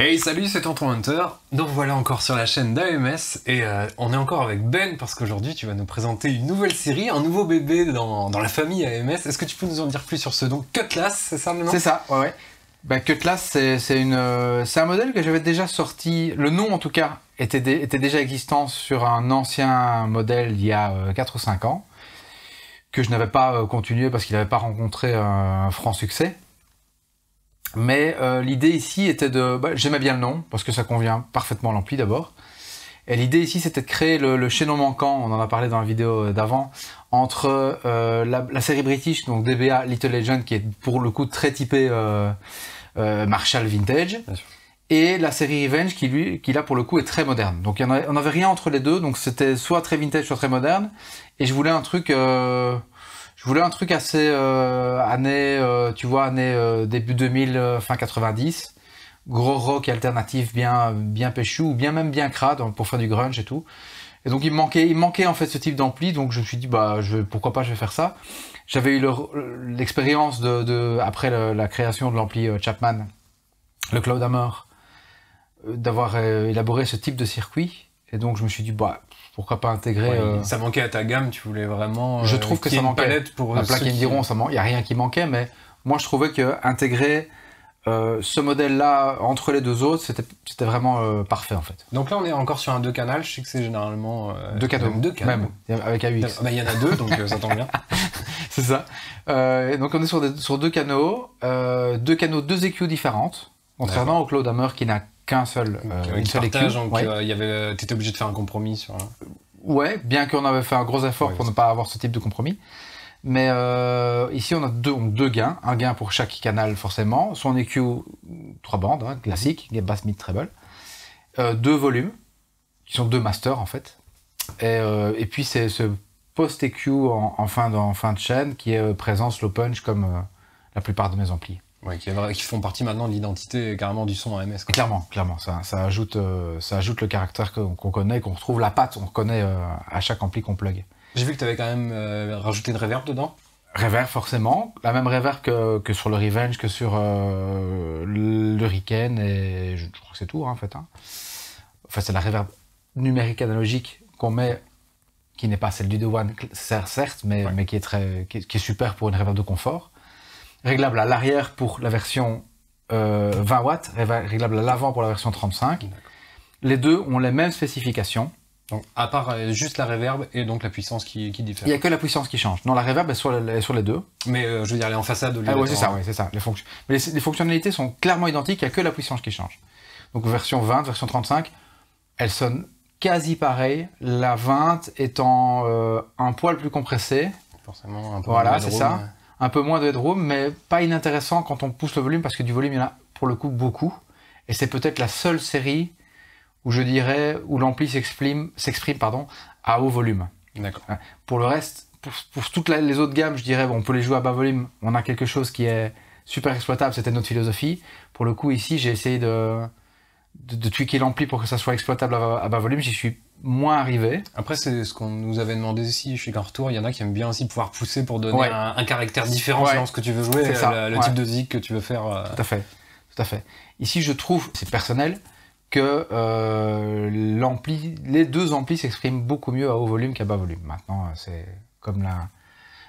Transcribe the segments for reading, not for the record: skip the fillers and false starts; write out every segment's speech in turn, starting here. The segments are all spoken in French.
Hey, salut, c'est Tonton Hunter. Donc voilà encore sur la chaîne d'AMS et on est encore avec Ben parce qu'aujourd'hui tu vas nous présenter une nouvelle série, un nouveau bébé dans la famille AMS. Est-ce que tu peux nous en dire plus sur ce nom? Cutlass, c'est ça le nom? C'est ça, ouais. Ben, Cutlass, c'est un modèle que j'avais déjà sorti. Le nom en tout cas était déjà existant sur un ancien modèle il y a 4 ou 5 ans que je n'avais pas continué parce qu'il n'avait pas rencontré un franc succès. Mais l'idée ici était de... j'aimais bien le nom, parce que ça convient parfaitement à l'ampli d'abord. Et l'idée ici, c'était de créer le chaînon manquant, on en a parlé dans la vidéo d'avant, entre la série british, donc DBA Little Legend, qui est pour le coup très typé Marshall Vintage, et la série Revenge, qui là pour le coup est très moderne. Donc on n'avait rien entre les deux, donc c'était soit très vintage, soit très moderne. Et je voulais un truc... assez tu vois, année début 2000, fin 90, gros rock alternatif bien péchu, ou même bien crade pour faire du grunge et tout. Et donc il me manquait en fait ce type d'ampli, donc je me suis dit pourquoi pas je vais faire ça. J'avais eu l'expérience après la création de l'ampli Chapman, le Cloudhammer, d'avoir élaboré ce type de circuit, et donc je me suis dit pourquoi pas intégrer... Ça manquait à ta gamme, tu voulais vraiment... je trouve que ça manquait. Palette pour plein qui me diront, il n'y a rien qui manquait, mais moi je trouvais que intégrer ce modèle-là entre les deux autres, c'était vraiment parfait en fait. Donc là on est encore sur un 2 canals, je sais que c'est généralement... deux canaux, même, avec AUX. Il y en a deux, donc ça tombe bien. C'est ça. Donc on est sur deux canaux, deux EQ différentes, contrairement au Cloudhammer qui n'a qu'un seul, une seule EQ. Donc t'étais obligé de faire un compromis sur... Ouais, bien qu'on avait fait un gros effort pour ne pas avoir ce type de compromis. Mais ici, on a deux gains. Un gain pour chaque canal, forcément. Son EQ, 3 bandes, classique, basse, mid, treble. 2 volumes, qui sont 2 masters, en fait. Et puis, c'est ce post-EQ en fin de chaîne qui est présent slow punch, comme la plupart de mes amplis. Ouais, qui font partie maintenant de l'identité carrément du son AMS. Clairement, ça ajoute le caractère qu'on connaît, qu'on retrouve, la patte, on reconnaît à chaque ampli qu'on plug. J'ai vu que tu avais quand même rajouté une reverb dedans. Reverb forcément, la même reverb que sur le Revenge, que sur l'Hurricane, et je crois que c'est tout en fait. Enfin, c'est la reverb numérique analogique qu'on met, qui n'est pas celle du D1 certes, mais qui est super pour une reverb de confort. Réglable à l'arrière pour la version 20 watts, réglable à l'avant pour la version 35. Les deux ont les mêmes spécifications. Donc, à part juste la reverb et donc la puissance qui diffère. Il n'y a que la puissance qui change. Non, la reverb est sur les deux. Mais je veux dire, elle est en façade au lieu oui, c'est ça. Mais les fonctionnalités sont clairement identiques, il n'y a que la puissance qui change. Donc version 20, version 35, elles sonnent quasi pareilles. La 20 étant un poil plus compressée. Forcément, un peu voilà, c'est ça. Un peu moins de headroom, mais pas inintéressant quand on pousse le volume, parce que du volume, il y en a pour le coup beaucoup. Et c'est peut-être la seule série où je dirais, où l'ampli s'exprime à haut volume. D'accord. Pour le reste, pour toutes les autres gammes, je dirais, on peut les jouer à bas volume. On a quelque chose qui est super exploitable, c'était notre philosophie. Pour le coup, ici, j'ai essayé de tweaker l'ampli pour que ça soit exploitable à bas volume. J'y suis moins arrivé. Après, c'est ce qu'on nous avait demandé aussi chez Cartour. Il y en a qui aiment bien aussi pouvoir pousser pour donner un caractère différent selon ce que tu veux jouer, le type de zig que tu veux faire. Tout à fait. Ici, je trouve, c'est personnel, que les deux amplis s'expriment beaucoup mieux à haut volume qu'à bas volume. Maintenant, c'est comme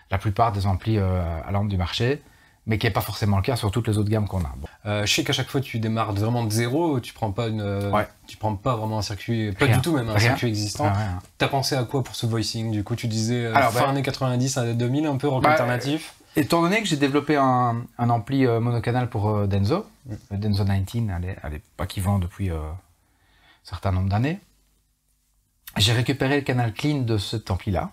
la plupart des amplis à lampe du marché, mais qui n'est pas forcément le cas sur toutes les autres gammes qu'on a. Je sais qu'à chaque fois tu démarres vraiment de zéro, tu prends pas tu prends pas vraiment un circuit, pas du tout même un circuit existant. T'as pensé à quoi pour ce voicing? Du coup, tu disais fin années 90 à 2000, un peu rock alternatif. Étant donné que j'ai développé un ampli monocanal pour Denso, le Denso 19, qui vend depuis un certain nombre d'années, j'ai récupéré le canal clean de cet ampli-là,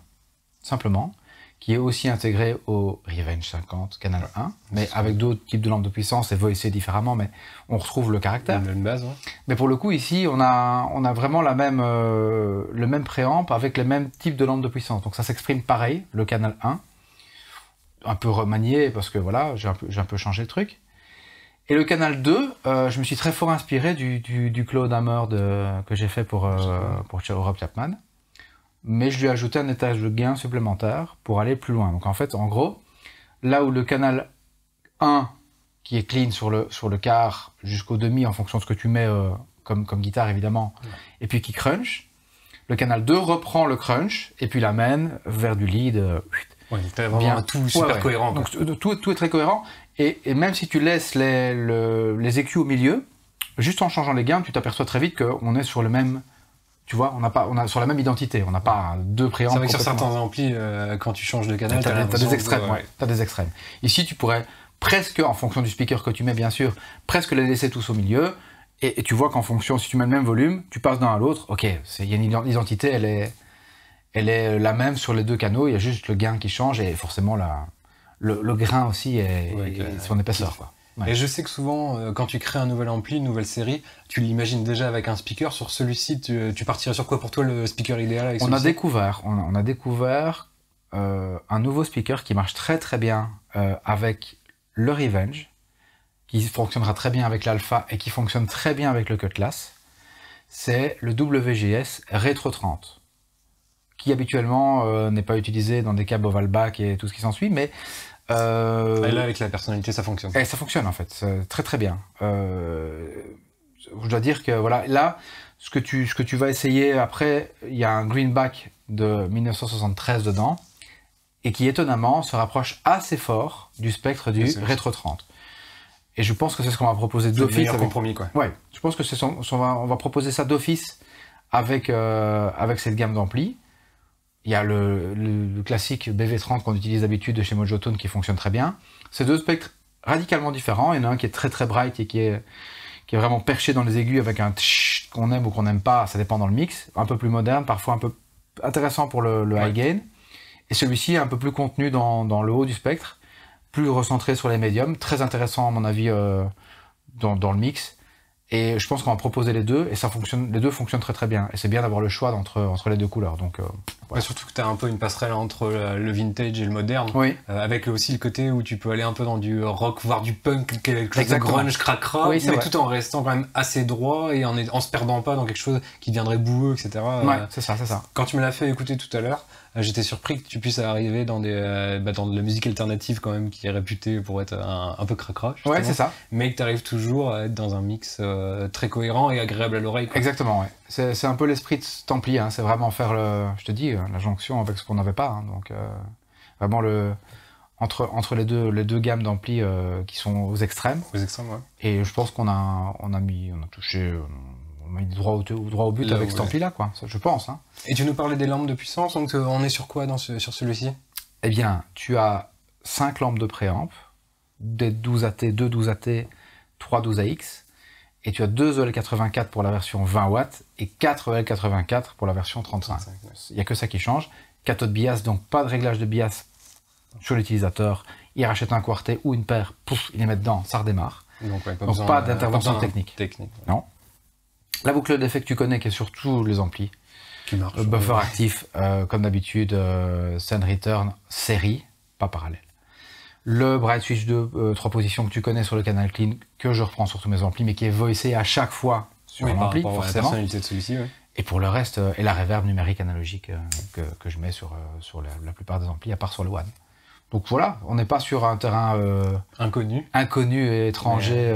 simplement, qui est aussi intégré au Revenge 50 canal 1, mais avec d'autres types de lampes de puissance et voicé différemment, mais on retrouve le caractère. La même base, ouais. Mais pour le coup, ici, on a vraiment le même préamp avec les mêmes types de lampes de puissance. Donc ça s'exprime pareil, le canal 1, un peu remanié, parce que voilà, j'ai un peu changé le truc. Et le canal 2, je me suis très fort inspiré du Cloudhammer que j'ai fait pour Rob Chapman. Mais je lui ai ajouté un étage de gain supplémentaire pour aller plus loin. Donc en fait, en gros, là où le canal 1 qui est clean sur le quart jusqu'au demi en fonction de ce que tu mets comme guitare évidemment, et puis qui crunch. Le canal 2 reprend le crunch et puis l'amène vers du lead. Ouais, t'as vraiment tout super cohérent. Donc tout est très cohérent. Et même si tu laisses les EQ au milieu, juste en changeant les gammes, tu t'aperçois très vite qu'on est sur le même. Tu vois, on a sur la même identité. On n'a pas deux préamps. C'est vrai que sur certains amplis, quand tu changes de canal, t'as des extrêmes. T'as des extrêmes. Ici, tu pourrais presque, en fonction du speaker que tu mets, bien sûr, presque les laisser tous au milieu. Et tu vois qu'en fonction, si tu mets le même volume, tu passes d'un à l'autre. Ok, il y a une identité, elle est la même sur les deux canaux. Il y a juste le gain qui change et forcément le grain aussi est son épaisseur. Quoi. Ouais. Et je sais que souvent, quand tu crées un nouvel ampli, une nouvelle série, tu l'imagines déjà avec un speaker. Sur celui-ci, tu partirais sur quoi pour toi le speaker idéal avec on a découvert un nouveau speaker qui marche très très bien avec le Revenge, qui fonctionnera très bien avec l'Alpha et qui fonctionne très bien avec le Cutlass. C'est le WGS Retro 30, qui habituellement n'est pas utilisé dans des câbles Ovalback et tout ce qui s'ensuit, mais et là, avec la personnalité, ça fonctionne. Et ça fonctionne en fait, très très bien. Je dois dire que voilà, là, ce que tu vas essayer après, il y a un Greenback de 1973 dedans, et qui étonnamment se rapproche assez fort du spectre du Retro 30. Et je pense que c'est ce qu'on va proposer d'office. C'est le compromis, quoi. Ouais, je pense que on va proposer ça d'office avec cette gamme d'amplis. Il y a le classique BV30 qu'on utilise d'habitude de chez Mojotone qui fonctionne très bien. C'est deux spectres radicalement différents. Il y en a un qui est très très bright et qui est vraiment perché dans les aigus avec un tch qu'on aime ou qu'on n'aime pas, ça dépend dans le mix. Un peu plus moderne, parfois un peu intéressant pour le high gain. Et celui-ci est un peu plus contenu dans le haut du spectre, plus recentré sur les médiums, très intéressant à mon avis dans le mix. Et je pense qu'on va proposer les deux, et les deux fonctionnent très très bien. Et c'est bien d'avoir le choix entre les deux couleurs. Donc, ouais, surtout que tu as un peu une passerelle entre le vintage et le moderne, avec aussi le côté où tu peux aller un peu dans du rock, voire du punk, quelque chose de grunge, cracra, mais tout en restant quand même assez droit et en se perdant pas dans quelque chose qui deviendrait boueux, etc. Ouais, c'est ça. Quand tu me l'as fait écouter tout à l'heure, j'étais surpris que tu puisses arriver dans dans de la musique alternative quand même, qui est réputée pour être un peu cracra. Ouais, c'est ça. Mais que tu arrives toujours à être dans un mix très cohérent et agréable à l'oreille. Exactement, ouais. C'est un peu l'esprit de cet ampli, hein. C'est vraiment faire je te dis, la jonction avec ce qu'on n'avait pas. Hein. Donc, vraiment entre les deux gammes d'amplis qui sont aux extrêmes. Aux extrêmes, ouais. Et je pense qu'on a touché... On a mis droit au but avec cet ampli-là, quoi. Ça, je pense. Hein. Et tu nous parlais des lampes de puissance, donc on est sur quoi sur celui-ci? Eh bien, tu as 5 lampes de préamp, des 12 AT, 2 12 AT, 3 12 AX, et tu as 2 EL84 pour la version 20 watts et 4 EL84 pour la version 35. Il n'y a que ça qui change. Cathode bias, donc pas de réglage de bias sur l'utilisateur. Il rachète un quartet ou une paire, pouf, il les met dedans, ça redémarre. Donc pas d'intervention technique. Non. La boucle d'effet que tu connais, qui est sur tous les amplis. Qui marche. Buffer actif, comme d'habitude, send return, série, pas parallèle. Le bright switch de 3 positions que tu connais sur le canal clean, que je reprends sur tous mes amplis, mais qui est voicé à chaque fois sur l'ampli, forcément. La personnalité de celui-ci, oui. Et pour le reste, et la reverb numérique analogique que je mets sur la plupart des amplis, à part sur le One. Donc voilà, on n'est pas sur un terrain inconnu et étranger.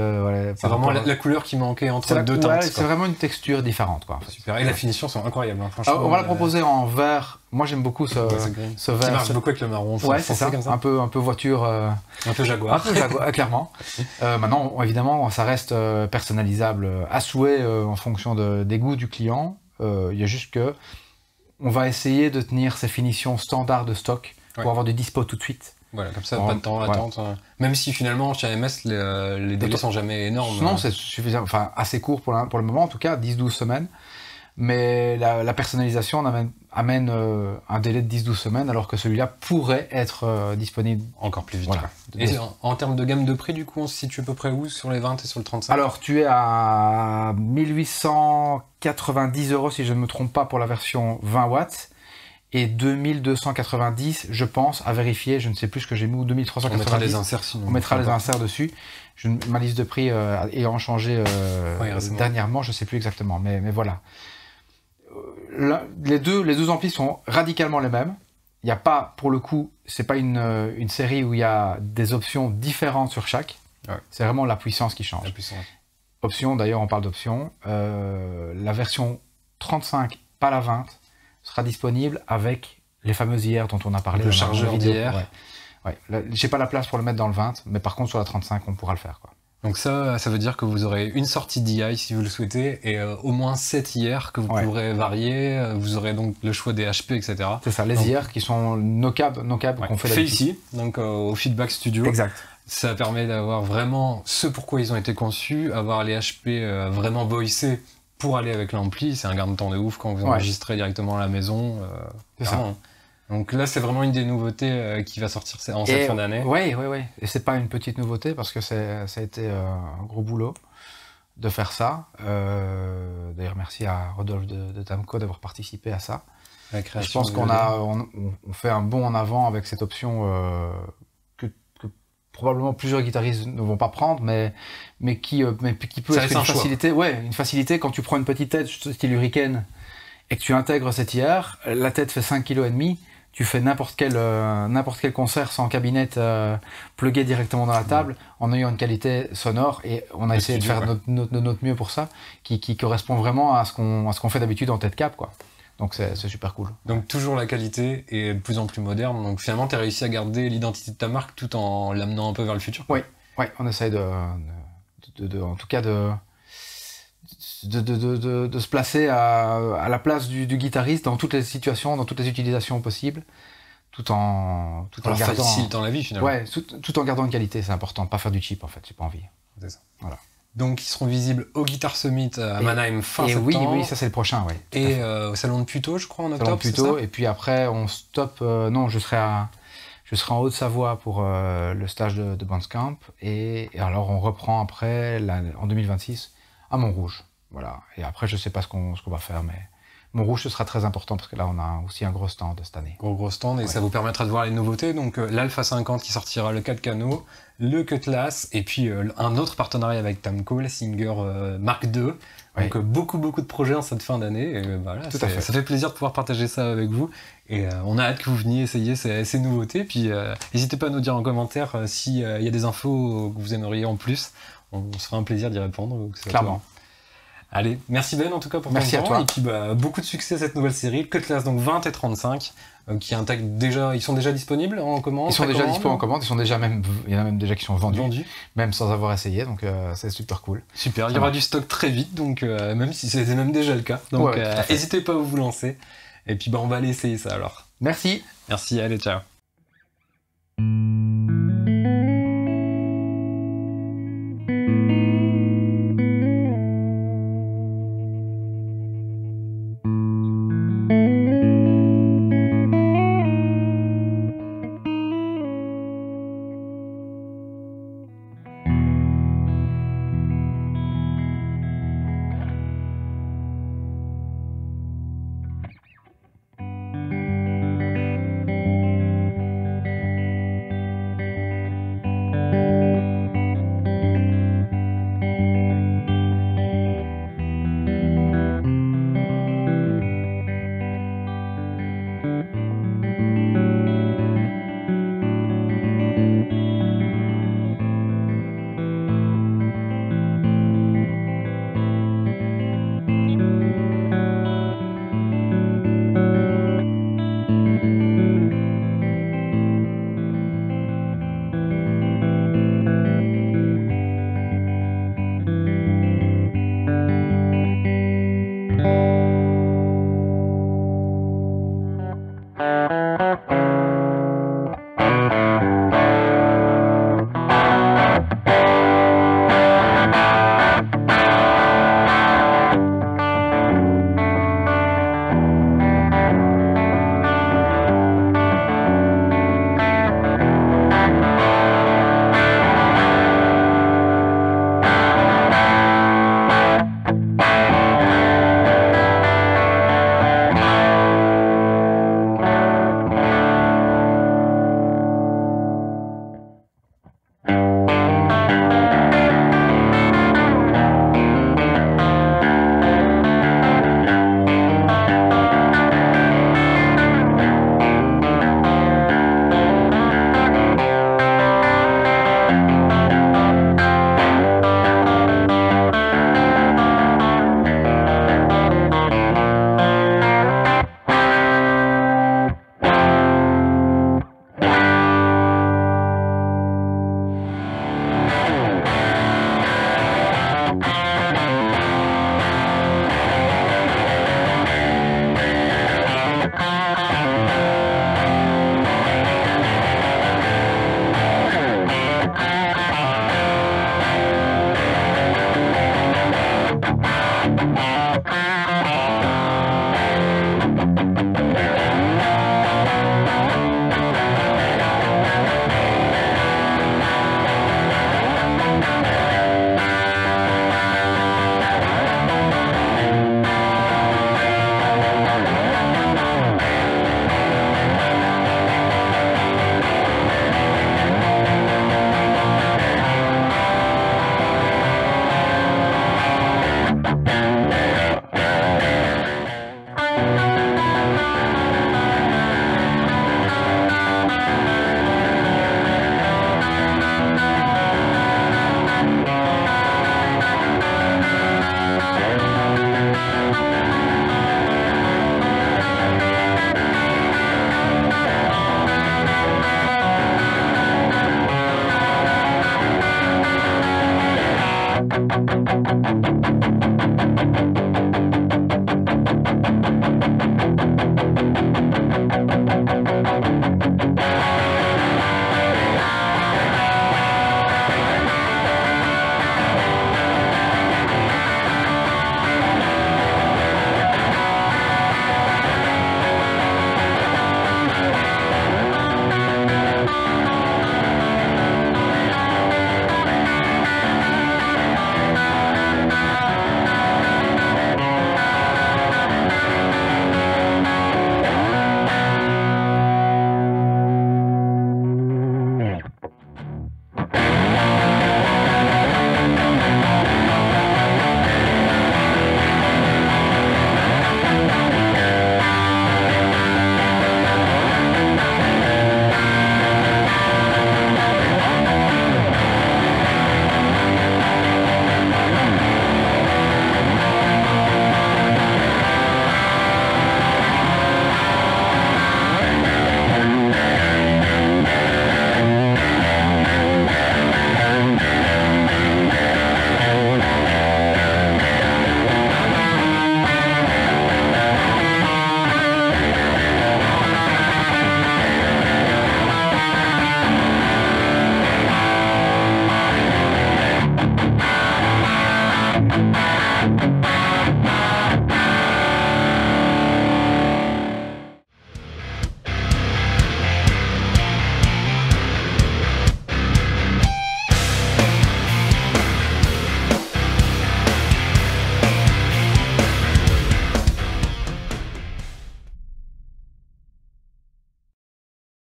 C'est vraiment la couleur qui manquait entre les deux teintes. C'est vraiment une texture différente. Quoi. Super. Et la finition sont incroyables. Hein, franchement, on va la proposer en vert. Moi j'aime beaucoup ce vert. Qui marche beaucoup avec le marron. Ouais, c'est ça. Comme ça. Un peu voiture. Un peu Jaguar. Clairement. Maintenant, évidemment, ça reste personnalisable à souhait en fonction des goûts du client. Il y a juste que on va essayer de tenir ces finitions standards de stock. Pour avoir du dispo tout de suite. Voilà, comme ça, pas de temps d'attente. Même si finalement, chez AMS, les délais sont jamais énormes. Non, c'est suffisant, enfin assez court pour le moment, en tout cas, 10-12 semaines. Mais la personnalisation amène un délai de 10-12 semaines, alors que celui-là pourrait être disponible encore plus vite. Voilà. Et en termes de gamme de prix, du coup, on se situe à peu près où sur les 20 et sur le 35? Alors, tu es à 1890 € si je ne me trompe pas pour la version 20 watts. Et 2290, je pense, à vérifier, je ne sais plus ce que j'ai mis, ou 2390. On mettra les inserts sinon. On mettra les inserts dessus. Ma liste de prix ayant changé dernièrement, je ne sais plus exactement, mais voilà. Les deux amplis sont radicalement les mêmes. Il n'y a pas, pour le coup, c'est pas une série où il y a des options différentes sur chaque. Ouais. C'est vraiment la puissance qui change. La puissance. Option, d'ailleurs, on parle d'option. La version 35, pas la 20, sera disponible avec les fameuses IR dont on a parlé. Le chargeur d'IR. Ouais. J'ai pas la place pour le mettre dans le 20, mais par contre, sur la 35, on pourra le faire, quoi. Donc ça veut dire que vous aurez une sortie d'IA si vous le souhaitez, et au moins 7 IR que vous pourrez varier. Vous aurez donc le choix des HP, etc. C'est ça, les IR qui sont nos câbles qu'on fait ici, donc au Feedback Studio. Exact. Ça permet d'avoir vraiment ce pourquoi ils ont été conçus, avoir les HP vraiment voicés pour aller avec l'ampli. C'est un gain de temps de ouf quand vous enregistrez directement à la maison. C'est ça. Donc là, c'est vraiment une des nouveautés qui va sortir en cette fin d'année. Oui. Et c'est pas une petite nouveauté parce que ça a été un gros boulot de faire ça. D'ailleurs, merci à Rodolphe de Tamco d'avoir participé à ça. Je pense qu'on on fait un bond en avant avec cette option que probablement plusieurs guitaristes ne vont pas prendre, mais qui peut être une facilité. Ouais, une facilité quand tu prends une petite tête style Hurricane et que tu intègres cette IR. La tête fait 5,5 kg. Tu fais n'importe quel concert sans cabinette plugué directement dans la table en ayant une qualité sonore, et on a essayé de faire notre mieux pour ça, qui correspond vraiment à ce qu'on fait d'habitude en tête cap, quoi. Donc c'est super cool. Donc toujours la qualité et de plus en plus moderne. Donc finalement, tu as réussi à garder l'identité de ta marque tout en l'amenant un peu vers le futur. Oui, on essaye en tout cas de se placer à la place du guitariste dans toutes les situations, dans toutes les utilisations possibles, tout en gardant... facilitant la vie, finalement. Ouais, tout en gardant une qualité, c'est important. Pas faire du cheap, en fait, j'ai pas envie. C'est ça. Voilà. Donc, ils seront visibles au Guitar Summit à Mannheim fin septembre. Oui, ça c'est le prochain, oui. Et au Salon de Puteaux, je crois, en octobre, c'est ça ? Et puis après, on stoppe... non, je serai en Haute-Savoie pour le stage de Bandcamp. Et alors, on reprend après, en 2026, à Montrouge. Voilà. Et après, je sais pas ce qu'on va faire, mais Montrouge, ce sera très important parce que là, on a aussi un gros stand cette année. Gros stand, et ça vous permettra de voir les nouveautés. Donc, l'Alpha 50 qui sortira, le 4 canaux, le Cutlass, et puis un autre partenariat avec Tamco, la Singer Mark II. Donc, beaucoup de projets en cette fin d'année. Et voilà, ça fait plaisir de pouvoir partager ça avec vous. Et on a hâte que vous veniez essayer ces nouveautés. Puis, n'hésitez pas à nous dire en commentaire s'il y a des infos que vous aimeriez en plus. On sera un plaisir d'y répondre. Clairement. Allez, merci Ben en tout cas pour ton temps. À toi. Et puis beaucoup de succès à cette nouvelle série, Cutlass donc 20 et 35, qui intègrent déjà, ils sont déjà disponibles en commande. Ils sont déjà disponibles en commande, il y en a même déjà qui sont vendus. Même sans avoir essayé, donc c'est super cool. Super, il y aura du stock très vite, donc même si c'était même déjà le cas. Donc n'hésitez pas à vous lancer. Et puis on va aller essayer ça alors. Merci. Merci, allez, ciao. Bye.